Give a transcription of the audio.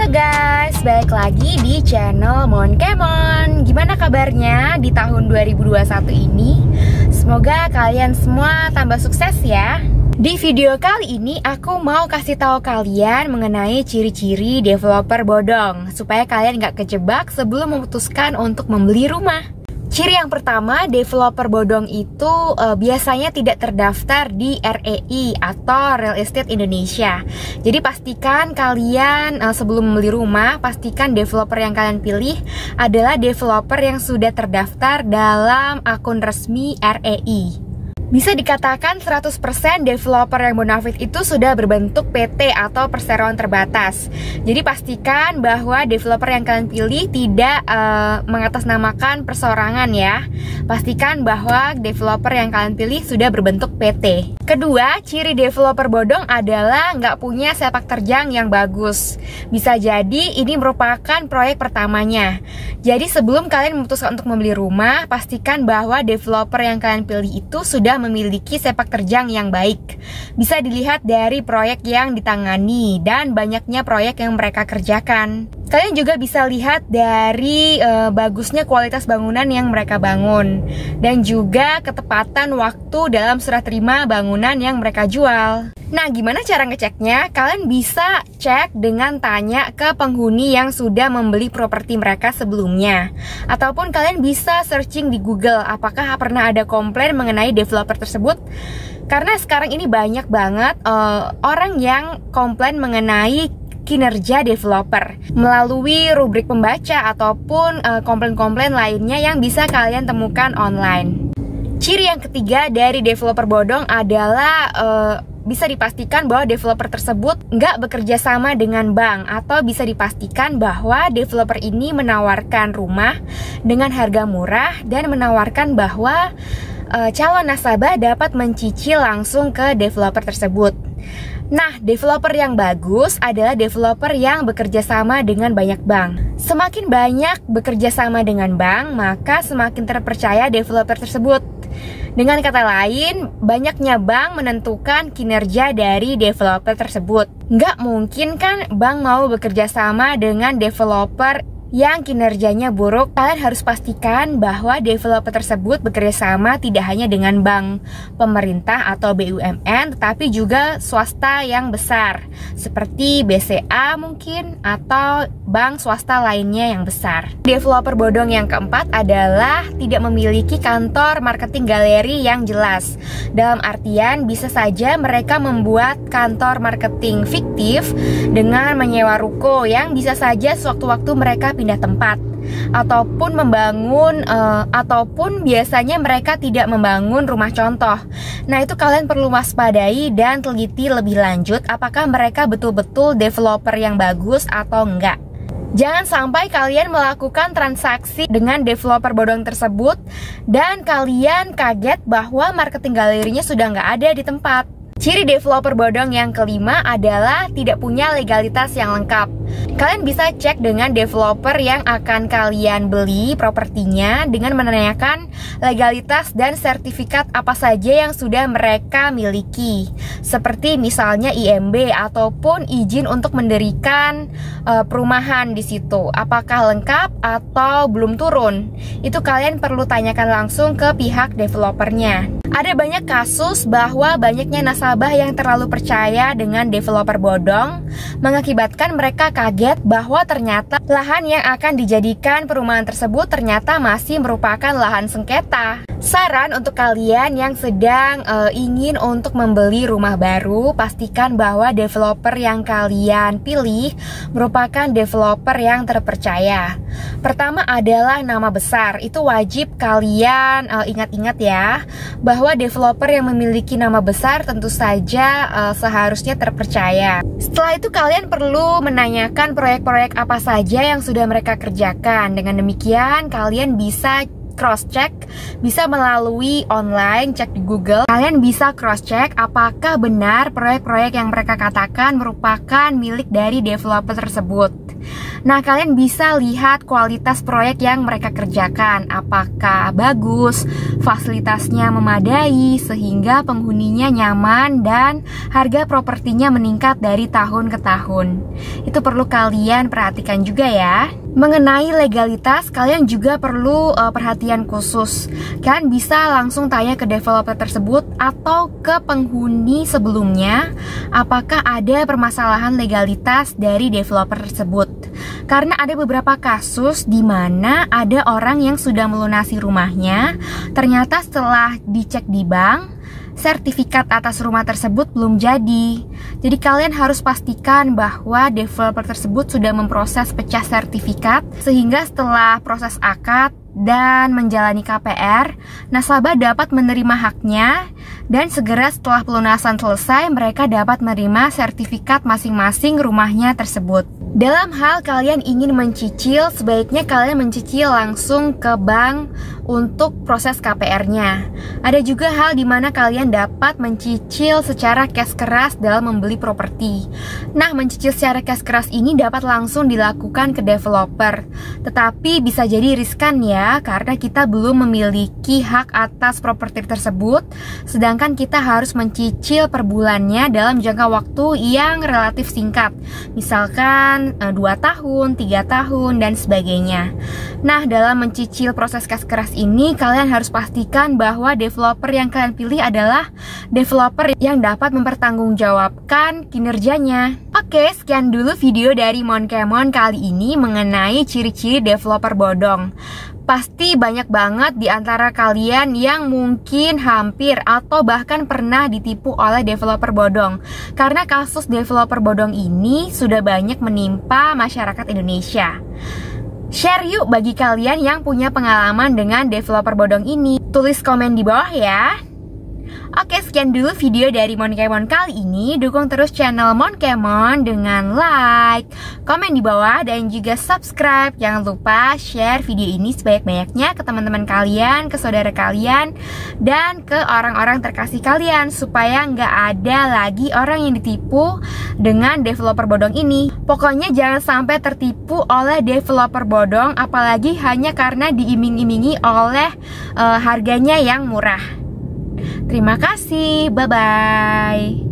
Halo guys, balik lagi di channel Monkemon. Gimana kabarnya di tahun 2021 ini? Semoga kalian semua tambah sukses ya. Di video kali ini aku mau kasih tahu kalian mengenai ciri-ciri developer bodong supaya kalian gak kejebak sebelum memutuskan untuk membeli rumah. Ciri yang pertama, developer bodong itu biasanya tidak terdaftar di REI atau Real Estate Indonesia. Jadi pastikan kalian sebelum membeli rumah, pastikan developer yang kalian pilih adalah developer yang sudah terdaftar dalam akun resmi REI. Bisa dikatakan 100% developer yang bonafit itu sudah berbentuk PT atau perseroan terbatas. Jadi pastikan bahwa developer yang kalian pilih tidak mengatasnamakan perseorangan ya. Pastikan bahwa developer yang kalian pilih sudah berbentuk PT. Kedua, ciri developer bodong adalah nggak punya sepak terjang yang bagus. Bisa jadi ini merupakan proyek pertamanya. Jadi sebelum kalian memutuskan untuk membeli rumah, pastikan bahwa developer yang kalian pilih itu sudah memiliki sepak terjang yang baik. Bisa dilihat dari proyek yang ditangani dan banyaknya proyek yang mereka kerjakan. Kalian juga bisa lihat dari bagusnya kualitas bangunan yang mereka bangun dan juga ketepatan waktu dalam serah terima bangunan yang mereka jual. Nah, gimana cara ngeceknya? Kalian bisa cek dengan tanya ke penghuni yang sudah membeli properti mereka sebelumnya. Ataupun kalian bisa searching di Google apakah pernah ada komplain mengenai developer tersebut. Karena sekarang ini banyak banget orang yang komplain mengenai kinerja developer melalui rubrik pembaca ataupun komplain-komplain lainnya yang bisa kalian temukan online. Ciri yang ketiga dari developer bodong adalah bisa dipastikan bahwa developer tersebut nggak bekerja sama dengan bank, atau bisa dipastikan bahwa developer ini menawarkan rumah dengan harga murah dan menawarkan bahwa calon nasabah dapat mencicil langsung ke developer tersebut. Nah, developer yang bagus adalah developer yang bekerja sama dengan banyak bank. Semakin banyak bekerja sama dengan bank, maka semakin terpercaya developer tersebut. Dengan kata lain, banyaknya bank menentukan kinerja dari developer tersebut. Nggak mungkin kan bank mau bekerja sama dengan developer yang kinerjanya buruk. Kalian harus pastikan bahwa developer tersebut bekerja sama tidak hanya dengan bank pemerintah atau BUMN, tetapi juga swasta yang besar seperti BCA mungkin, atau bank swasta lainnya yang besar. Developer bodong yang keempat adalah tidak memiliki kantor marketing galeri yang jelas. Dalam artian bisa saja mereka membuat kantor marketing fiktif dengan menyewa ruko yang bisa saja sewaktu-waktu mereka pindah tempat, ataupun membangun ataupun biasanya mereka tidak membangun rumah contoh. Nah, itu kalian perlu waspadai dan teliti lebih lanjut apakah mereka betul-betul developer yang bagus atau enggak. Jangan sampai kalian melakukan transaksi dengan developer bodong tersebut dan kalian kaget bahwa marketing galerinya sudah nggak ada di tempat. Ciri developer bodong yang kelima adalah tidak punya legalitas yang lengkap. Kalian bisa cek dengan developer yang akan kalian beli propertinya dengan menanyakan legalitas dan sertifikat apa saja yang sudah mereka miliki. Seperti misalnya IMB ataupun izin untuk mendirikan perumahan di situ. Apakah lengkap atau belum turun? Itu kalian perlu tanyakan langsung ke pihak developernya. Ada banyak kasus bahwa banyaknya nasabah yang terlalu percaya dengan developer bodong mengakibatkan mereka kaget bahwa ternyata lahan yang akan dijadikan perumahan tersebut ternyata masih merupakan lahan sengketa. Saran untuk kalian yang sedang ingin untuk membeli rumah baru, pastikan bahwa developer yang kalian pilih merupakan developer yang terpercaya. Pertama adalah nama besar. Itu wajib kalian ingat-ingat ya, bahwa developer yang memiliki nama besar tentu saja seharusnya terpercaya. Setelah itu kalian perlu menanyakan proyek-proyek apa saja yang sudah mereka kerjakan. Dengan demikian kalian bisa cross-check, bisa melalui online, cek di Google. Kalian bisa cross-check apakah benar proyek-proyek yang mereka katakan merupakan milik dari developer tersebut. Nah, kalian bisa lihat kualitas proyek yang mereka kerjakan. Apakah bagus, fasilitasnya memadai, sehingga penghuninya nyaman dan harga propertinya meningkat dari tahun ke tahun. Itu perlu kalian perhatikan juga ya. Mengenai legalitas, kalian juga perlu perhatian khusus. Kalian bisa langsung tanya ke developer tersebut atau ke penghuni sebelumnya apakah ada permasalahan legalitas dari developer tersebut. Karena ada beberapa kasus di mana ada orang yang sudah melunasi rumahnya, ternyata setelah dicek di bank, sertifikat atas rumah tersebut belum jadi. Jadi kalian harus pastikan bahwa developer tersebut sudah memproses pecah sertifikat, sehingga setelah proses akad dan menjalani KPR, nasabah dapat menerima haknya, dan segera setelah pelunasan selesai mereka dapat menerima sertifikat masing-masing rumahnya tersebut. Dalam hal kalian ingin mencicil, sebaiknya kalian mencicil langsung ke bank untuk proses KPR-nya. Ada juga hal di mana kalian dapat mencicil secara cash keras dalam membeli properti. Nah, mencicil secara cash keras ini dapat langsung dilakukan ke developer, tetapi bisa jadi riskan ya, karena kita belum memiliki hak atas properti tersebut, sedangkan kita harus mencicil per bulannya dalam jangka waktu yang relatif singkat, misalkan 2 tahun, 3 tahun, dan sebagainya. Nah, dalam mencicil proses cash keras ini, kalian harus pastikan bahwa developer yang kalian pilih adalah developer yang dapat mempertanggungjawabkan kinerjanya. Oke, sekian dulu video dari Monkemon kali ini mengenai ciri-ciri developer bodong. Pasti banyak banget di antara kalian yang mungkin hampir atau bahkan pernah ditipu oleh developer bodong. Karena kasus developer bodong ini sudah banyak menimpa masyarakat Indonesia. Share yuk bagi kalian yang punya pengalaman dengan developer bodong ini. Tulis komen di bawah ya. Oke, sekian dulu video dari Monkemon kali ini. Dukung terus channel Monkemon dengan like, komen di bawah, dan juga subscribe. Jangan lupa share video ini sebanyak-banyaknya ke teman-teman kalian, ke saudara kalian, dan ke orang-orang terkasih kalian, supaya nggak ada lagi orang yang ditipu dengan developer bodong ini. Pokoknya jangan sampai tertipu oleh developer bodong, apalagi hanya karena diiming-imingi oleh harganya yang murah. Terima kasih, bye-bye.